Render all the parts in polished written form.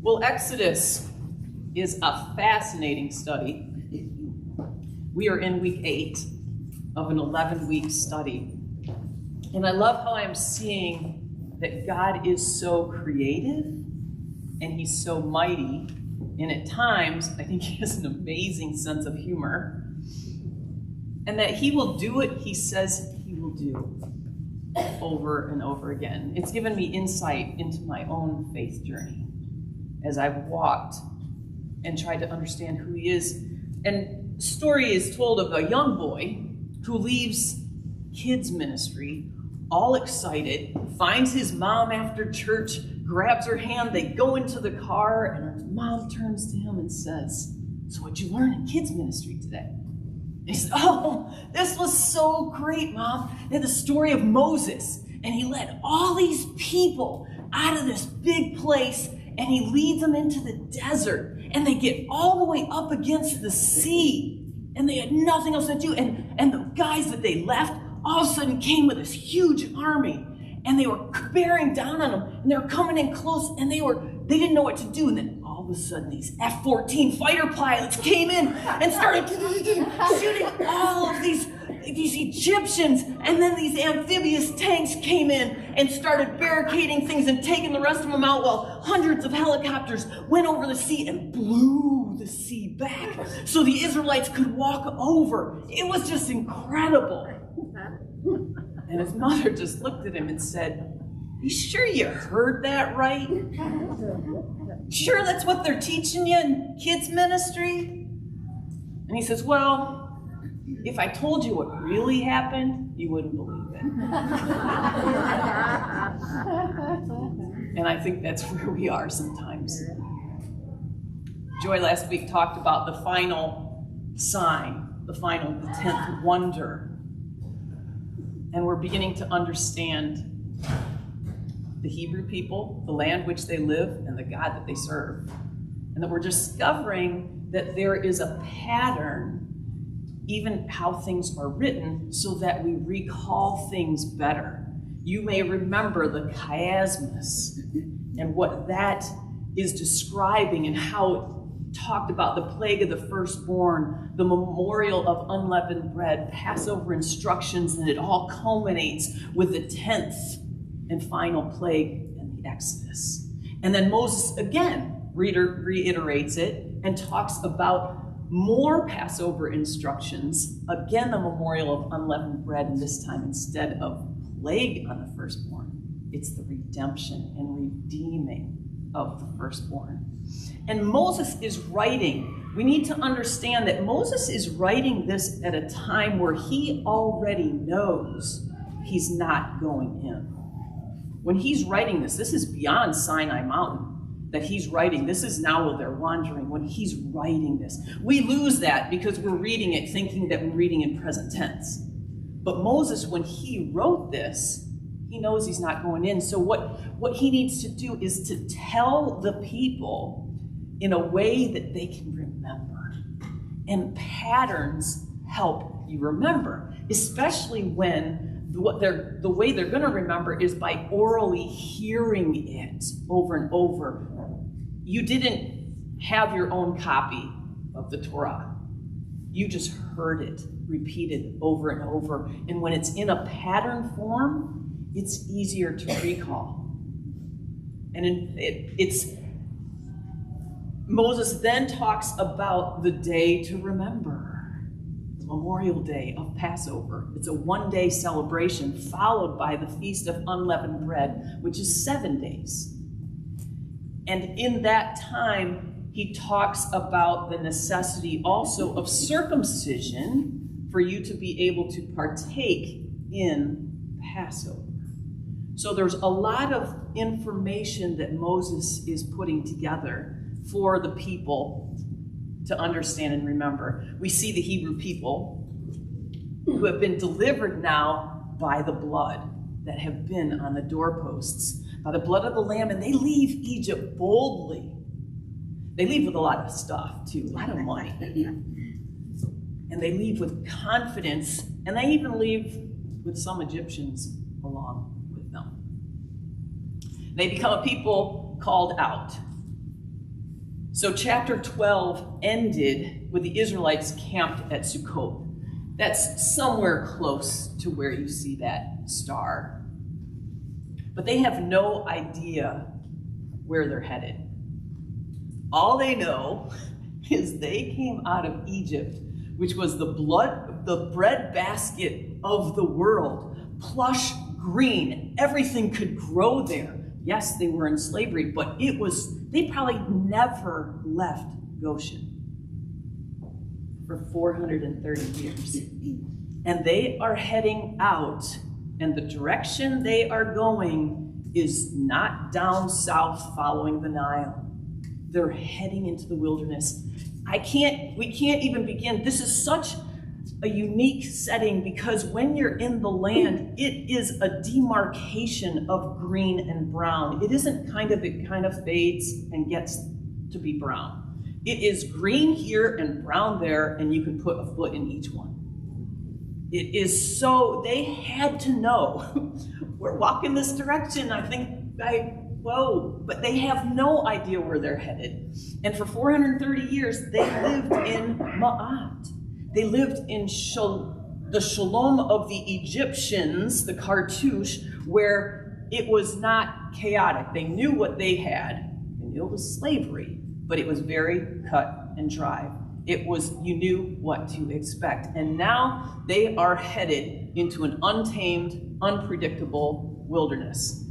Well, Exodus is a fascinating study. We are in week 8 of an 11-week study. And I love how I'm seeing that God is so creative and he's so mighty. And at times, I think he has an amazing sense of humor. And that he will do what he says he will do over and over again. It's given me insight into my own faith journey as I've walked and tried to understand who he is. And story is told of a young boy who leaves kids ministry all excited, finds his mom after church, grabs her hand, they go into the car, and his mom turns to him and says, "So what'd you learn in kids ministry today?" And he said, "Oh, this was so great, Mom. They had the story of Moses, and he led all these people out of this big place, and he leads them into the desert, and they get all the way up against the sea, and they had nothing else to do, and the guys that they left all of a sudden came with this huge army, and they were bearing down on them, and they were coming in close, and they didn't know what to do, and then all of a sudden these F-14 fighter pilots came in and started shooting all of these Egyptians, and then these amphibious tanks came in and started barricading things and taking the rest of them out while hundreds of helicopters went over the sea and blew the sea back so the Israelites could walk over. It was just incredible." And his mother just looked at him and said, "You sure you heard that right? Sure that's what they're teaching you in kids ministry?" And he says, "Well, if I told you what really happened, you wouldn't believe it." And I think that's where we are sometimes. Joy last week talked about the final sign, the 10th wonder. And we're beginning to understand the Hebrew people, the land which they live, and the God that they serve. And that we're discovering that there is a pattern, even how things are written, so that we recall things better. You may remember the chiasmus and what that is describing and how it talked about the plague of the firstborn, the memorial of unleavened bread, Passover instructions, and it all culminates with the 10th and final plague in the Exodus. And then Moses again reiterates it and talks about more Passover instructions, again the memorial of unleavened bread, and this time instead of plague on the firstborn, it's the redemption and redeeming of the firstborn. And Moses is writing. We need to understand that Moses is writing this at a time where he already knows he's not going in. When he's writing this is beyond Sinai Mountain that he's writing. This is now while they're wandering, when he's writing this. We lose that because we're reading it thinking that we're reading in present tense. But Moses, when he wrote this, he knows he's not going in. So what he needs to do is to tell the people in a way that they can remember. And patterns help you remember, especially when the way they're going to remember is by orally hearing it over and over. You didn't have your own copy of the Torah. You just heard it repeated over and over. And when it's in a pattern form, it's easier to recall. And Moses then talks about the day to remember, the Memorial Day of Passover. It's a one-day celebration followed by the Feast of Unleavened Bread, which is 7 days. And in that time, he talks about the necessity also of circumcision for you to be able to partake in Passover. So there's a lot of information that Moses is putting together for the people to understand and remember. We see the Hebrew people who have been delivered now by the blood that have been on the doorposts, by the blood of the Lamb, and they leave Egypt boldly. They leave with a lot of stuff too, a lot of money. And they leave with confidence, and they even leave with some Egyptians along with them. They become a people called out. So chapter 12 ended with the Israelites camped at Sukkot. That's somewhere close to where you see that star. But they have no idea where they're headed. All they know is they came out of Egypt, which was the bread basket of the world, plush green. Everything could grow there. Yes, they were in slavery, but they probably never left Goshen for 430 years. And they are heading out, and the direction they are going is not down south following the Nile. They're heading into the wilderness. We can't even begin. This is such a unique setting because when you're in the land, it is a demarcation of green and brown. It isn't it kind of fades and gets to be brown. It is green here and brown there, and you can put a foot in each one. It is so, they had to know, we're walking this direction. But they have no idea where they're headed. And for 430 years, they lived in Ma'at. They lived in the shalom of the Egyptians, the cartouche, where it was not chaotic. They knew what they had. They knew it was slavery, but it was very cut and dry. You knew what to expect. And now they are headed into an untamed, unpredictable wilderness.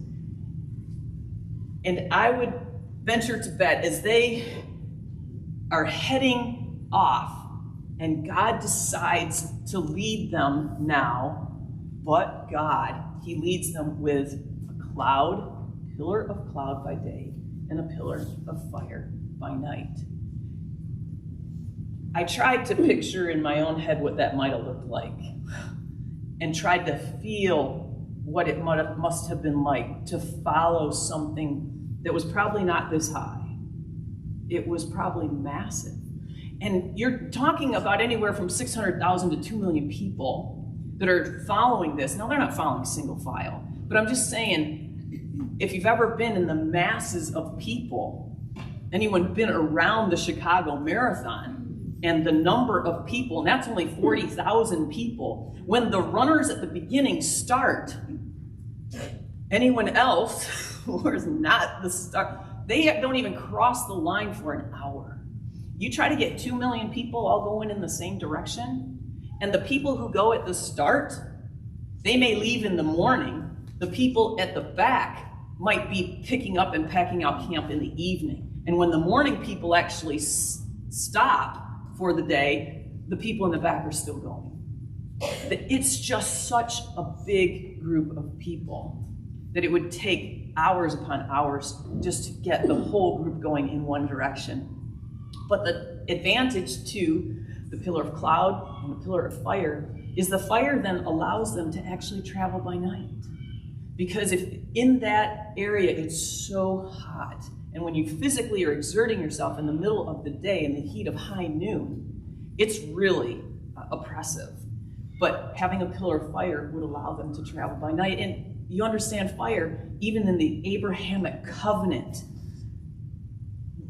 And I would venture to bet as they are heading off, and God decides to lead them now, but God, he leads them with a pillar of cloud by day, and a pillar of fire by night. I tried to picture in my own head what that might have looked like, and tried to feel what it must have been like to follow something that was probably not this high. It was probably massive. And you're talking about anywhere from 600,000 to 2 million people that are following this. Now, they're not following single file, but I'm just saying, if you've ever been in the masses of people, anyone been around the Chicago Marathon, and the number of people, and that's only 40,000 people, when the runners at the beginning start, anyone else who is not the start, they don't even cross the line for an hour. You try to get 2 million people all going in the same direction, and the people who go at the start, they may leave in the morning. The people at the back might be picking up and packing out camp in the evening. And when the morning people actually stop for the day, the people in the back are still going. It's just such a big group of people that it would take hours upon hours just to get the whole group going in one direction. But the advantage to the pillar of cloud and the pillar of fire is the fire then allows them to actually travel by night. Because if in that area it's so hot, and when you physically are exerting yourself in the middle of the day in the heat of high noon, it's really oppressive. But having a pillar of fire would allow them to travel by night. And you understand fire, even in the Abrahamic covenant,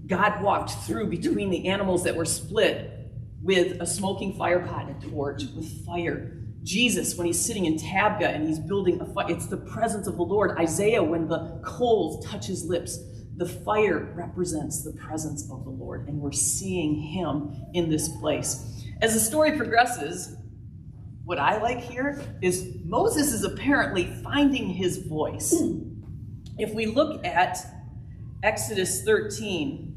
God walked through between the animals that were split with a smoking fire pot and a torch with fire. Jesus, when he's sitting in Tabgha and he's building a fire, it's the presence of the Lord. Isaiah, when the coals touch his lips, the fire represents the presence of the Lord, and we're seeing him in this place. As the story progresses, what I like here is Moses is apparently finding his voice. If we look at Exodus 13,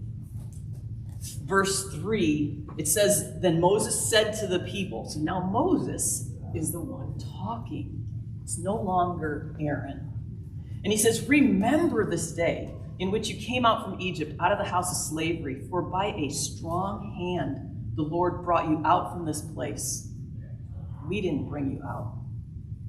verse 3, it says, "Then Moses said to the people," so now Moses is the one talking. It's no longer Aaron. And he says, "Remember this day in which you came out from Egypt, out of the house of slavery, for by a strong hand the Lord brought you out from this place." We didn't bring you out.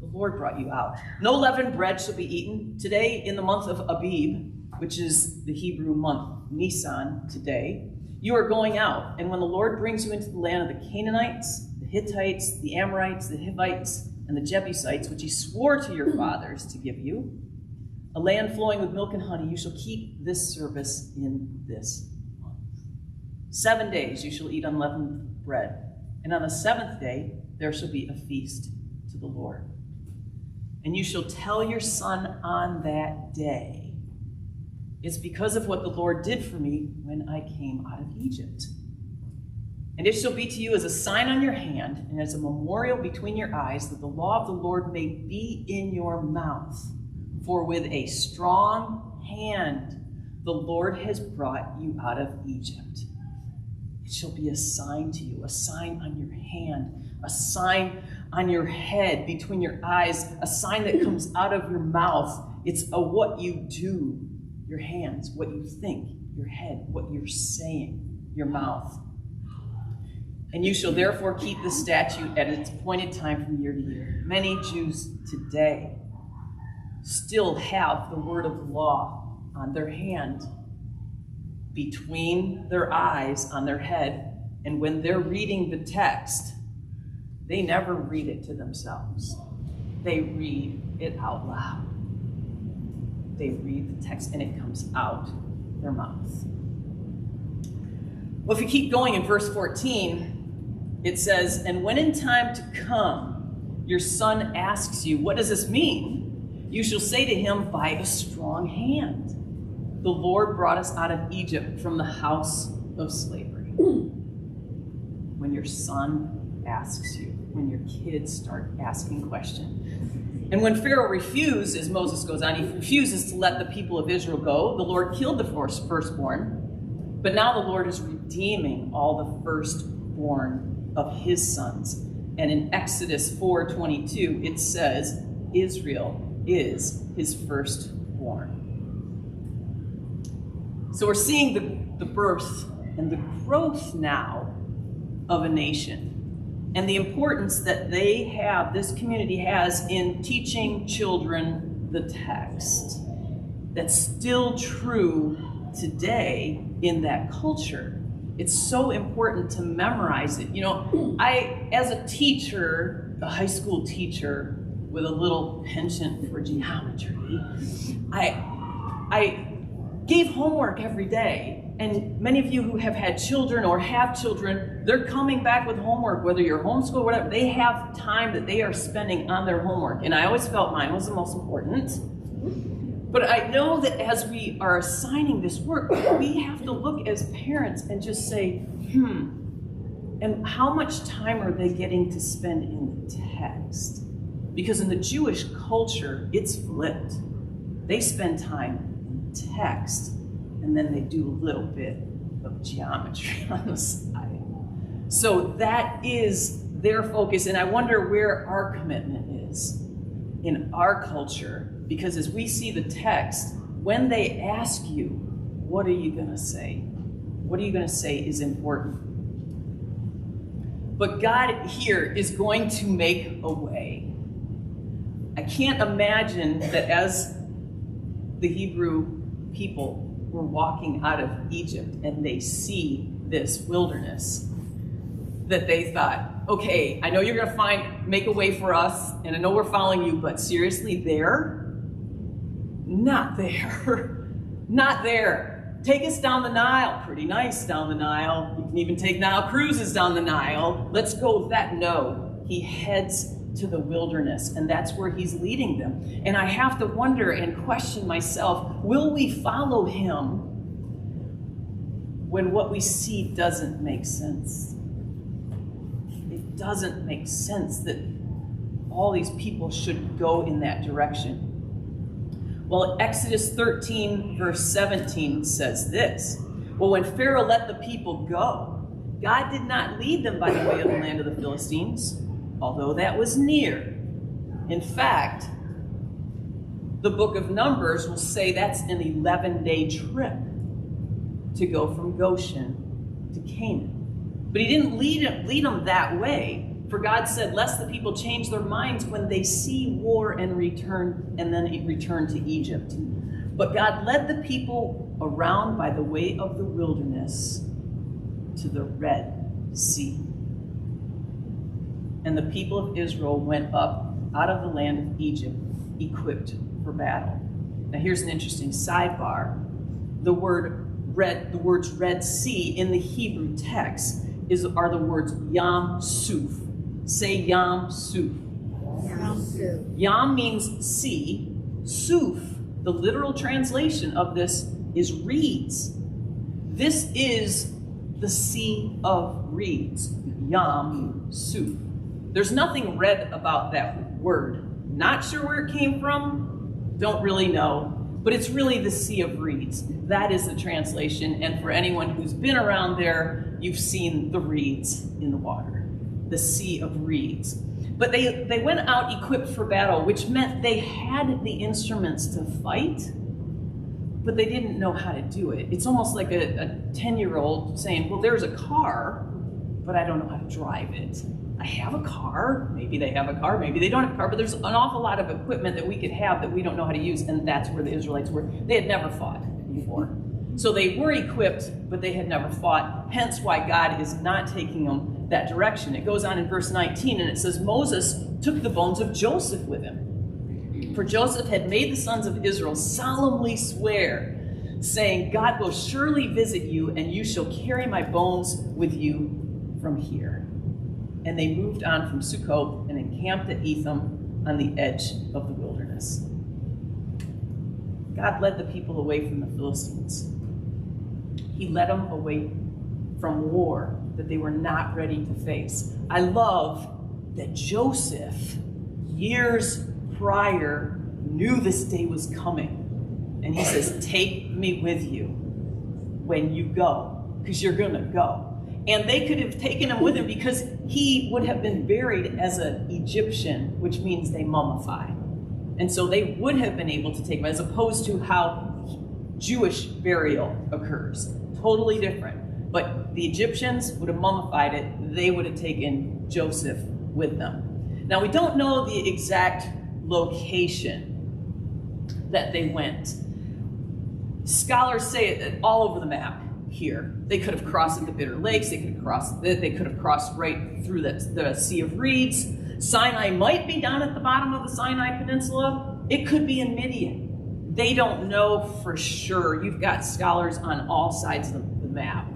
The Lord brought you out. "No leavened bread shall be eaten. Today in the month of Abib," which is the Hebrew month Nisan today, "you are going out. And when the Lord brings you into the land of the Canaanites, the Hittites, the Amorites, the Hivites, and the Jebusites, which he swore to your fathers to give you, a land flowing with milk and honey, you shall keep this service in this month." 7 days you shall eat unleavened bread, and on the seventh day there shall be a feast to the Lord. And you shall tell your son on that day, it's because of what the Lord did for me when I came out of Egypt. And it shall be to you as a sign on your hand and as a memorial between your eyes, that the law of the Lord may be in your mouth. For with a strong hand the Lord has brought you out of Egypt. It shall be a sign to you, a sign on your hand, a sign on your head, between your eyes, a sign that comes out of your mouth. It's a what you do, your hands, what you think, your head, what you're saying, your mouth. And you shall therefore keep the statute at its appointed time from year to year. Many Jews today still have the word of the law on their hand, between their eyes, on their head, and when they're reading the text, they never read it to themselves. They read it out loud. They read the text and it comes out their mouth. Well, if you keep going in verse 14, it says, and when in time to come your son asks you, what does this mean? You shall say to him, by a strong hand the Lord brought us out of Egypt from the house of slavery. When your son asks you, when your kids start asking questions. And when Pharaoh refuses, Moses goes on, he refuses to let the people of Israel go. The Lord killed the firstborn, but now the Lord is redeeming all the firstborn of his sons. And in Exodus 4:22, it says, Israel is his firstborn. So we're seeing the birth and the growth now of a nation, and the importance that they have, this community has, in teaching children the text. That's still true today in that culture. It's so important to memorize it. You know, I, as a teacher, a high school teacher with a little penchant for geometry, I gave homework every day. And many of you who have had children or have children, they're coming back with homework, whether you're homeschooled or whatever. They have time that they are spending on their homework. And I always felt mine was the most important. But I know that as we are assigning this work, we have to look as parents and just say, and how much time are they getting to spend in the text? Because in the Jewish culture, it's flipped. They spend time in the text, and then they do a little bit of geometry on the side. So that is their focus, and I wonder where our commitment is in our culture. Because as we see the text, when they ask you, what are you going to say? What are you going to say is important. But God here is going to make a way. I can't imagine that as the Hebrew people were walking out of Egypt and they see this wilderness, that they thought, okay, I know you're going to make a way for us, and I know we're following you, but seriously, there? Not there. Not there. Take us down the Nile. Pretty nice down the Nile. You can even take Nile cruises down the Nile. Let's go with that. No. He heads to the wilderness, and that's where he's leading them. And I have to wonder and question myself, will we follow him when what we see doesn't make sense? It doesn't make sense that all these people should go in that direction. Well, Exodus 13, verse 17 says this. Well, when Pharaoh let the people go, God did not lead them by the way of the land of the Philistines, although that was near. In fact, the book of Numbers will say that's an 11-day trip to go from Goshen to Canaan. But he didn't lead them that way. For God said, lest the people change their minds when they see war and return to Egypt. But God led the people around by the way of the wilderness to the Red Sea. And the people of Israel went up out of the land of Egypt, equipped for battle. Now here's an interesting sidebar. The word the words Red Sea in the Hebrew text are the words Yam Suf. Say Yam Suf. Yam Suf. Yam means sea. Suf, the literal translation of this, is reeds. This is the Sea of Reeds. Yam Suf. There's nothing red about that word. Not sure where it came from. Don't really know. But it's really the Sea of Reeds. That is the translation. And for anyone who's been around there, you've seen the reeds in the water. The Sea of Reeds. But they went out equipped for battle, which meant they had the instruments to fight, but they didn't know how to do it. It's almost like a 10-year-old saying, well, there's a car, but I don't know how to drive it. I have a car. Maybe they have a car. Maybe they don't have a car. But there's an awful lot of equipment that we could have that we don't know how to use. And that's where the Israelites were. They had never fought before. So they were equipped, but they had never fought. Hence why God is not taking them that direction. It goes on in verse 19, and it says, Moses took the bones of Joseph with him. For Joseph had made the sons of Israel solemnly swear, saying, God will surely visit you, and you shall carry my bones with you from here. And they moved on from Sukkot and encamped at Etham on the edge of the wilderness. God led the people away from the Philistines. He led them away from war that they were not ready to face. I love that Joseph, years prior, knew this day was coming. And he says, take me with you when you go, because you're going to go. And they could have taken him with him because he would have been buried as an Egyptian, which means they mummify. And so they would have been able to take him, as opposed to how Jewish burial occurs. Totally different. But the Egyptians would have mummified it. They would have taken Joseph with them. Now, we don't know the exact location that they went. Scholars say it all over the map. Here, they could have crossed at the Bitter Lakes. They could have crossed right through the Sea of Reeds. Sinai might be down at the bottom of the Sinai Peninsula. It could be in Midian. They don't know for sure. You've got scholars on all sides of the map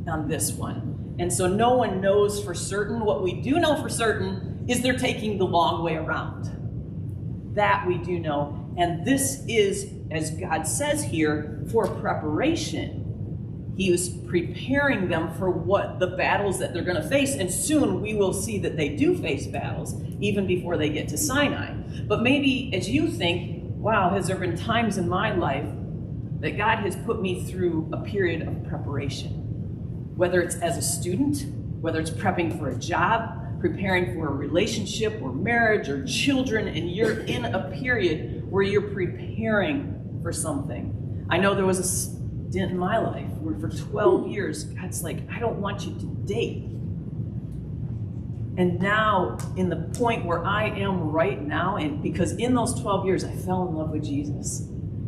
on this one, and so no one knows for certain. What we do know for certain is they're taking the long way around. That we do know, and this is, as God says here, for preparation. He was preparing them for the battles that they're going to face. And soon we will see that they do face battles, even before they get to Sinai. But maybe as you think, wow, has there been times in my life that God has put me through a period of preparation? Whether it's as a student, whether it's prepping for a job, preparing for a relationship or marriage or children, and you're in a period where you're preparing for something. I know there was a stint in my life where for 12 years, God's like, I don't want you to date. And now, in the point where I am right now, and because in those 12 years, I fell in love with Jesus,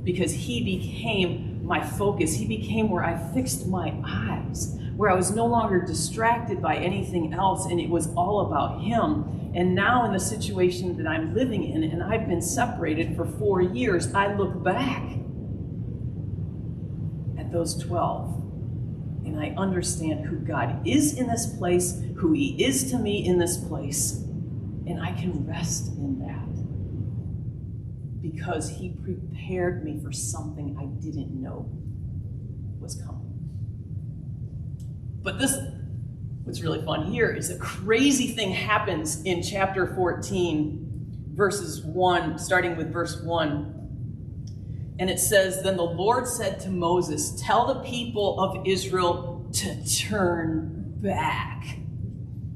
because he became my focus. He became where I fixed my eyes, where I was no longer distracted by anything else, and it was all about him. And now in the situation that I'm living in, and I've been separated for 4 years, I look back those 12, and I understand who God is in this place, who he is to me in this place, and I can rest in that because he prepared me for something I didn't know was coming. But what's really fun here is a crazy thing happens in chapter 14, verses 1, starting with verse 1. And it says, then the Lord said to Moses, tell the people of Israel to turn back.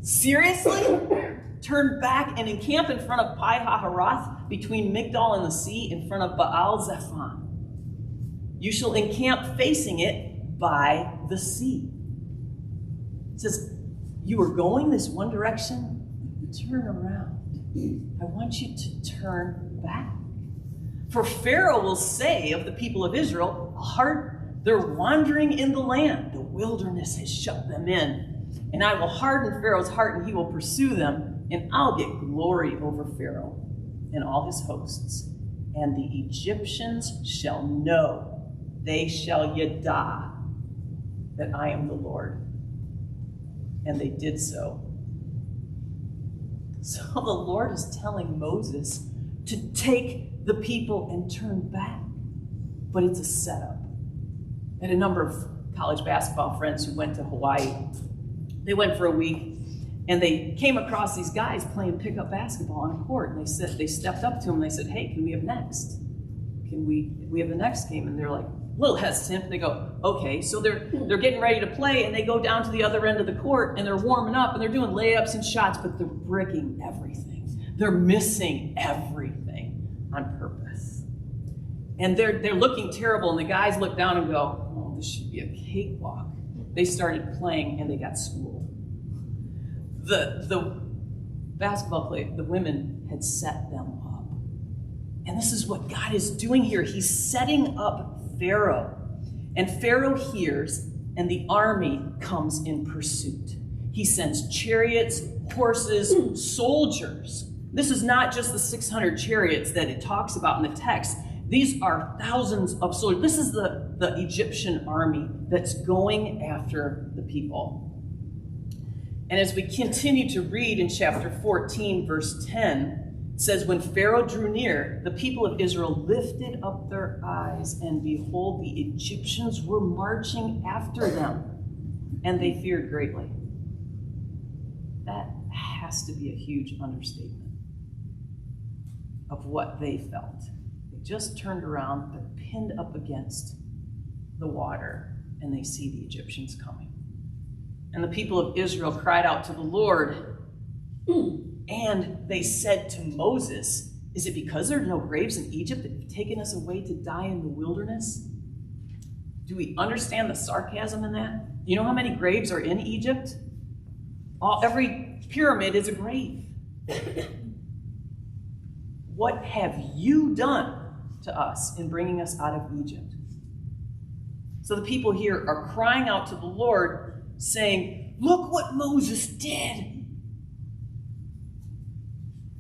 Seriously? Turn back and encamp in front of Pi-hahiroth, between Migdol and the sea, in front of Baal-zephon. You shall encamp facing it by the sea. It says, you are going this one direction, turn around. I want you to turn back. For Pharaoh will say of the people of Israel, they're wandering in the land. The wilderness has shut them in. And I will harden Pharaoh's heart, and he will pursue them, and I'll get glory over Pharaoh and all his hosts. And the Egyptians shall know, they shall yada, that I am the Lord. And they did so. So the Lord is telling Moses to take the people and turn back. But it's a setup. I had a number of college basketball friends who went to Hawaii. They went for a week, and they came across these guys playing pickup basketball on a court. And they stepped up to them and they said, "Hey, can we have next? Can we have the next game?" And they're like a little hesitant. They go, "Okay." So they're getting ready to play, and they go down to the other end of the court, and they're warming up, and they're doing layups and shots, but they're bricking everything. They're missing everything on purpose. And they're looking terrible, and the guys look down and go, "Oh, this should be a cakewalk." They started playing, and they got schooled. The basketball player, the women had set them up. And this is what God is doing here. He's setting up Pharaoh. And Pharaoh hears, and the army comes in pursuit. He sends chariots, horses, soldiers. This is not just the 600 chariots that it talks about in the text. These are thousands of soldiers. This is the Egyptian army that's going after the people. And as we continue to read in chapter 14, verse 10, it says, "When Pharaoh drew near, the people of Israel lifted up their eyes, and behold, the Egyptians were marching after them, and they feared greatly." That has to be a huge understatement of what they felt. They just turned around, they're pinned up against the water, and they see the Egyptians coming. And the people of Israel cried out to the Lord, and they said to Moses, "Is it because there are no graves in Egypt that you've taken us away to die in the wilderness?" Do we understand the sarcasm in that? You know how many graves are in Egypt? Every pyramid is a grave. What have you done to us in bringing us out of Egypt? So the people here are crying out to the Lord, saying, "Look what Moses did."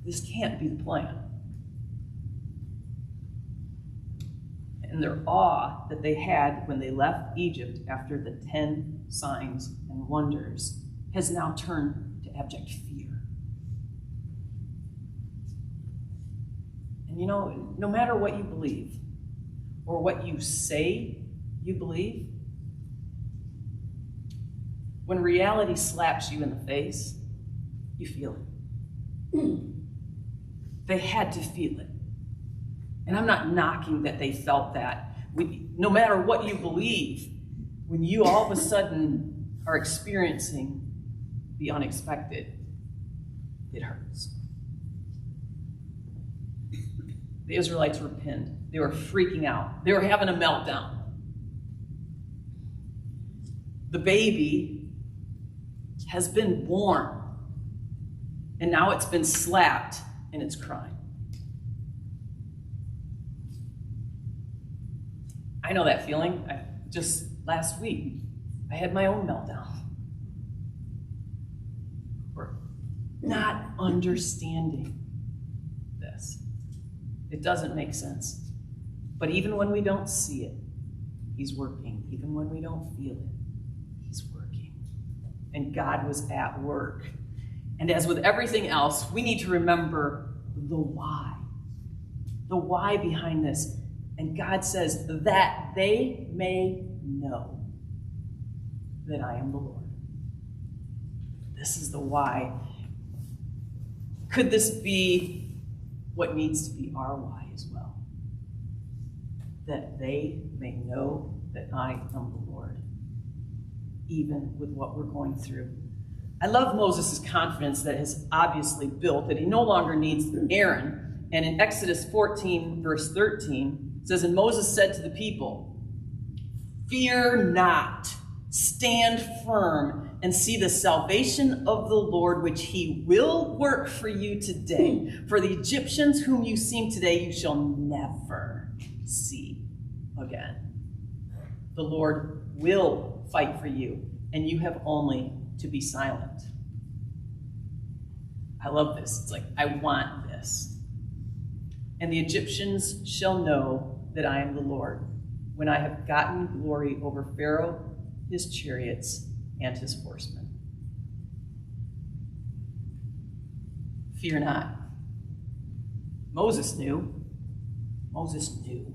This can't be the plan. And their awe that they had when they left Egypt after the 10 signs and wonders has now turned to abject fear. And you know, no matter what you believe or what you say you believe, when reality slaps you in the face, you feel it. They had to feel it. And I'm not knocking that they felt that. No matter what you believe, when you all of a sudden are experiencing the unexpected, it hurts. The Israelites were pinned. They were freaking out. They were having a meltdown. The baby has been born, and now it's been slapped, and it's crying. I know that feeling. Just last week, I had my own meltdown. We're not understanding this. It doesn't make sense. But even when we don't see it, he's working. Even when we don't feel it, he's working. And God was at work. And as with everything else, we need to remember the why. The why behind this. And God says, that they may know that I am the Lord. This is the why. Could this be what needs to be our why as well? That they may know that I am the Lord, even with what we're going through. I love Moses' confidence that has obviously built, that he no longer needs Aaron. And in Exodus 14, verse 13, it says, "And Moses said to the people, 'Fear not, stand firm, and see the salvation of the Lord, which he will work for you today. For the Egyptians whom you see today, you shall never see again. The Lord will fight for you, and you have only to be silent.'" I love this. It's like, I want this. "And the Egyptians shall know that I am the Lord, when I have gotten glory over Pharaoh his chariots, and his horsemen. Fear not. Moses knew. Moses knew.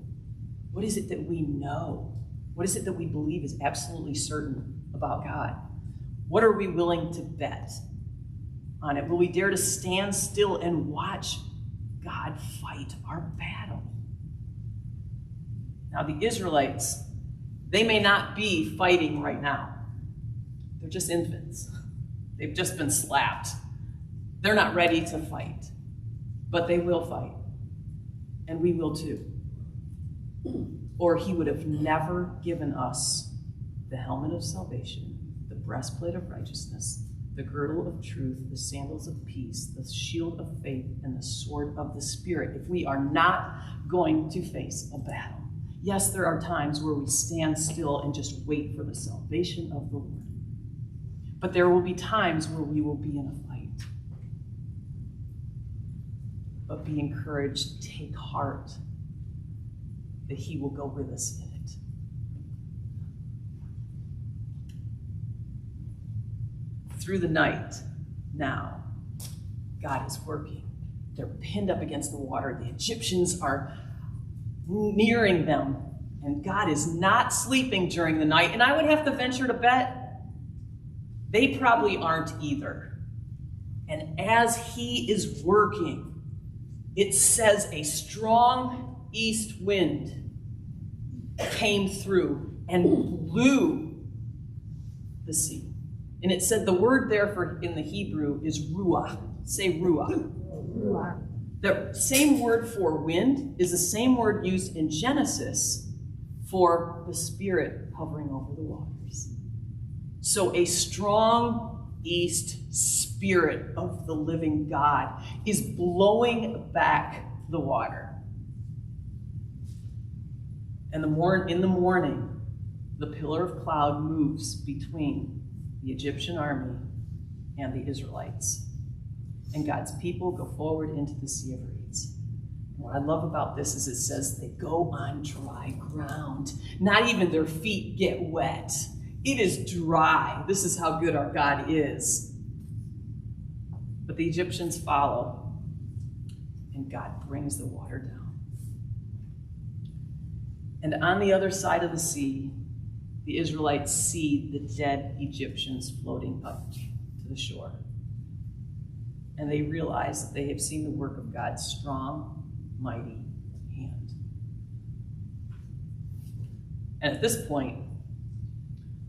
What is it that we know? What is it that we believe is absolutely certain about God? What are we willing to bet on it? Will we dare to stand still and watch God fight our battle? Now, the Israelites, they may not be fighting right now. They're just infants. They've just been slapped. They're not ready to fight, but they will fight, and we will too. Or he would have never given us the helmet of salvation, the breastplate of righteousness, the girdle of truth, the sandals of peace, the shield of faith, and the sword of the Spirit, if we are not going to face a battle. Yes, there are times where we stand still and just wait for the salvation of the Lord. But there will be times where we will be in a fight. But be encouraged, take heart, that he will go with us in it. Through the night, now, God is working. They're pinned up against the water. The Egyptians are nearing them, and God is not sleeping during the night. And I would have to venture to bet they probably aren't either. And as he is working, it says a strong east wind came through and blew the sea. And it said the word there for in the Hebrew is ruach. Say ruach. Ruach. The same word for wind is the same word used in Genesis for the Spirit hovering over the waters. So a strong east Spirit of the living God is blowing back the water. And in the morning, the pillar of cloud moves between the Egyptian army and the Israelites. And God's people go forward into the Sea of Reeds. And what I love about this is it says they go on dry ground. Not even their feet get wet. It is dry. This is how good our God is. But the Egyptians follow, and God brings the water down. And on the other side of the sea, the Israelites see the dead Egyptians floating up to the shore. And they realize that they have seen the work of God's strong, mighty hand. And at this point,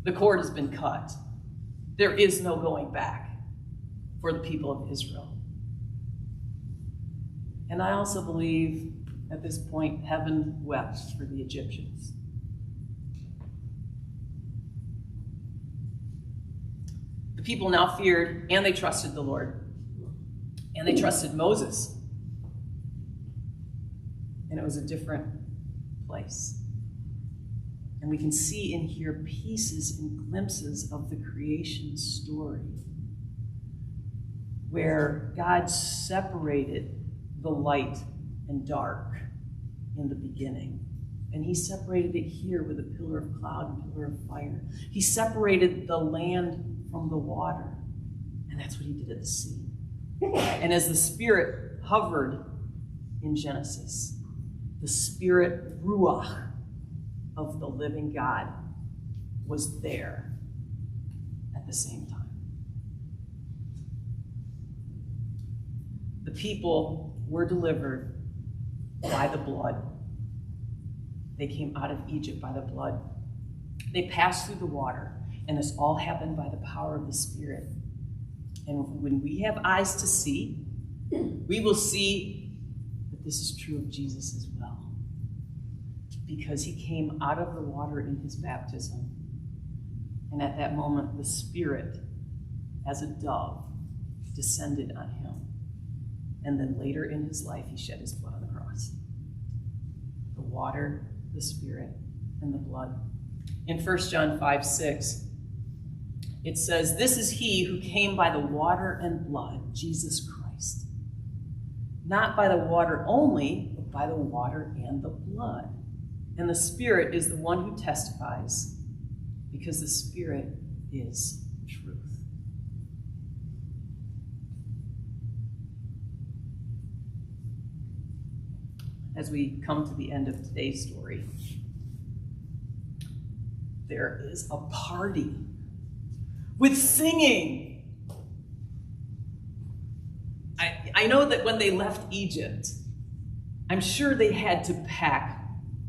the cord has been cut. There is no going back for the people of Israel. And I also believe at this point, heaven wept for the Egyptians. The people now feared, and they trusted the Lord. And they trusted Moses. And it was a different place. And we can see and hear pieces and glimpses of the creation story where God separated the light and dark in the beginning. And he separated it here with a pillar of cloud and pillar of fire. He separated the land from the water. And that's what he did at the sea. And as the Spirit hovered in Genesis, the Spirit ruach of the living God was there at the same time. The people were delivered by the blood. They came out of Egypt by the blood. They passed through the water, and this all happened by the power of the Spirit. And when we have eyes to see, we will see that this is true of Jesus as well. Because he came out of the water in his baptism. And at that moment, the Spirit, as a dove, descended on him. And then later in his life, he shed his blood on the cross. The water, the Spirit, and the blood. In 1 John 5:6, it says, "This is he who came by the water and blood, Jesus Christ. Not by the water only, but by the water and the blood. And the Spirit is the one who testifies, because the Spirit is truth. As we come to the end of today's story, there is a party with singing. I know that when they left Egypt, I'm sure they had to pack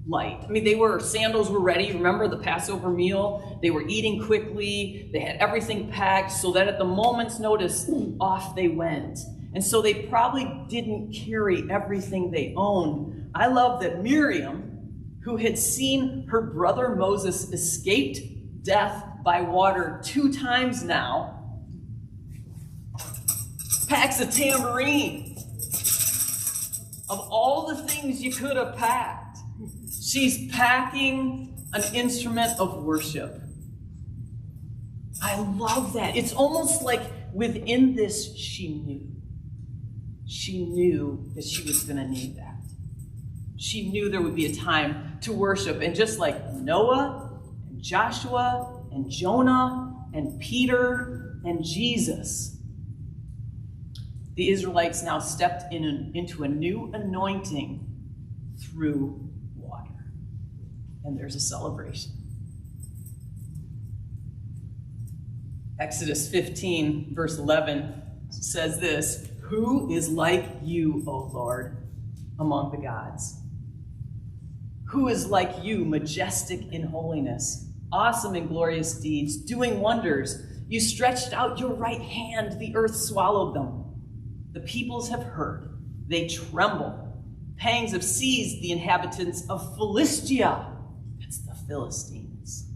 light. I mean, sandals were ready. Remember the Passover meal? They were eating quickly. They had everything packed so that at the moment's notice, off they went. And so they probably didn't carry everything they owned. I love that Miriam, who had seen her brother Moses escaped death by water 2 times now, packs a tambourine. Of all the things you could have packed, she's packing an instrument of worship. I love that. It's almost like within this, she knew. She knew that she was going to need that. She knew there would be a time to worship. And just like Noah and Joshua and Jonah and Peter and Jesus, the Israelites now stepped into a new anointing through water. And there's a celebration. Exodus 15, verse 11 says this: "Who is like you, O Lord, among the gods? Who is like you, majestic in holiness, awesome in glorious deeds, doing wonders? You stretched out your right hand, the earth swallowed them. The peoples have heard, they tremble. Pangs have seized the inhabitants of Philistia." That's the Philistines.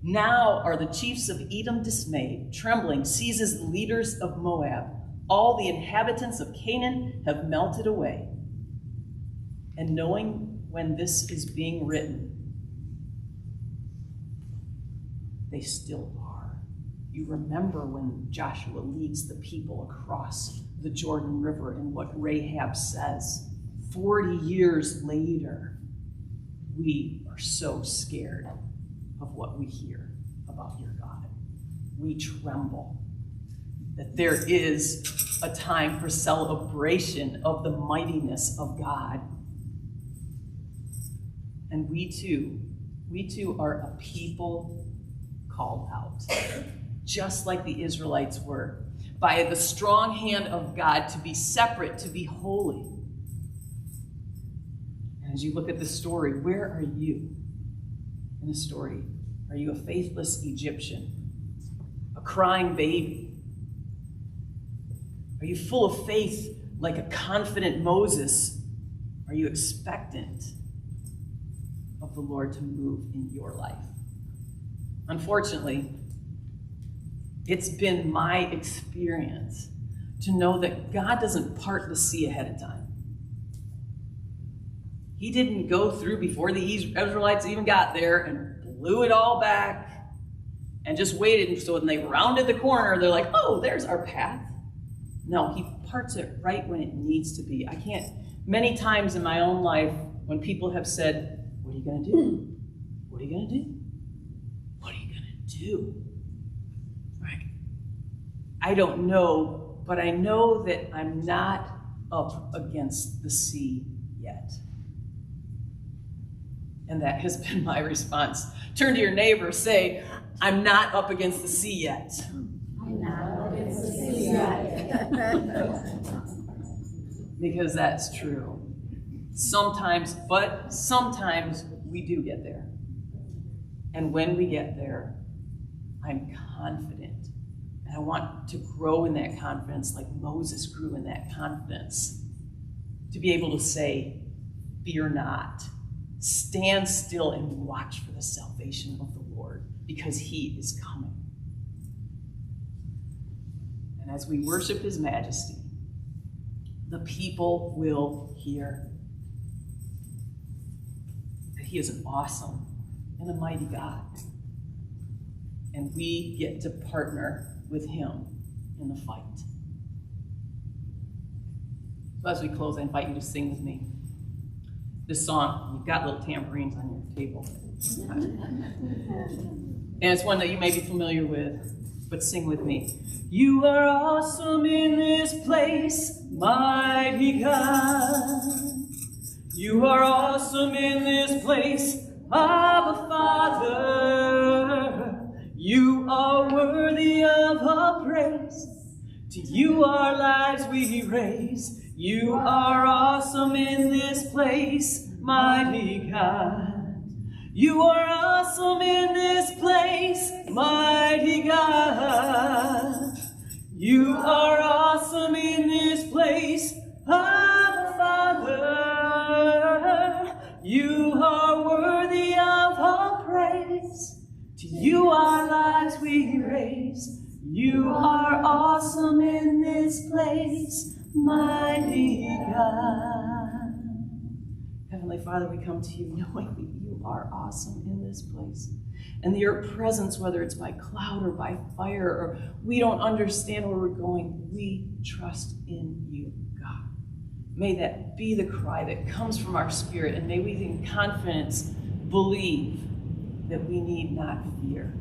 "Now are the chiefs of Edom dismayed. Trembling seizes the leaders of Moab. All the inhabitants of Canaan have melted away." And knowing when this is being written, they still are. You remember when Joshua leads the people across the Jordan River and what Rahab says. 40 years later, we are so scared of what we hear about your God. We tremble that there is a time for celebration of the mightiness of God. And we too are a people called out, just like the Israelites were, by the strong hand of God, to be separate, to be holy. And as you look at the story, where are you in the story? Are you a faithless Egyptian? A crying baby? Are you full of faith like a confident Moses? Are you expectant of the Lord to move in your life? Unfortunately, it's been my experience to know that God doesn't part the sea ahead of time. He didn't go through before the Israelites even got there and blew it all back and just waited. And so when they rounded the corner, they're like, oh, there's our path. No, he parts it right when it needs to be. Many times in my own life, when people have said, what are you going to do? What are you going to do? What are you going to do? I don't know, but I know that I'm not up against the sea yet. And that has been my response. Turn to your neighbor, say, I'm not up against the sea yet. I'm not up against the sea yet. Because that's true. Sometimes we do get there. And when we get there, I'm confident. And I want to grow in that confidence like Moses grew in that confidence. To be able to say, fear not. Stand still and watch for the salvation of the Lord, because he is coming. And as we worship his majesty, the people will hear that he is an awesome and a mighty God. And we get to partner with him in the fight. So as we close, I invite you to sing with me. this song. You've got little tambourines on your table. And it's one that you may be familiar with, but sing with me. You are awesome in this place, mighty God. You are awesome in this place, Abba Father. You are worthy of our praise. To you our lives we raise. You are awesome in this place, mighty God. You are awesome in this place, mighty God. You are awesome in this place, Abba Father. You are worthy of our praise. To you our lives we raise. You are awesome in this place, mighty God. Heavenly Father, we come to you knowing that you are awesome in this place. And your presence, whether it's by cloud or by fire, or we don't understand where we're going, we trust in you, God. May that be the cry that comes from our spirit, and may we in confidence believe that we need not fear,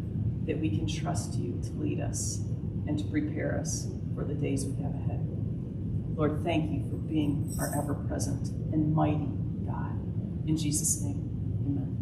that we can trust you to lead us and to prepare us for the days we have ahead. Lord, thank you for being our ever-present and mighty God. In Jesus' name, amen.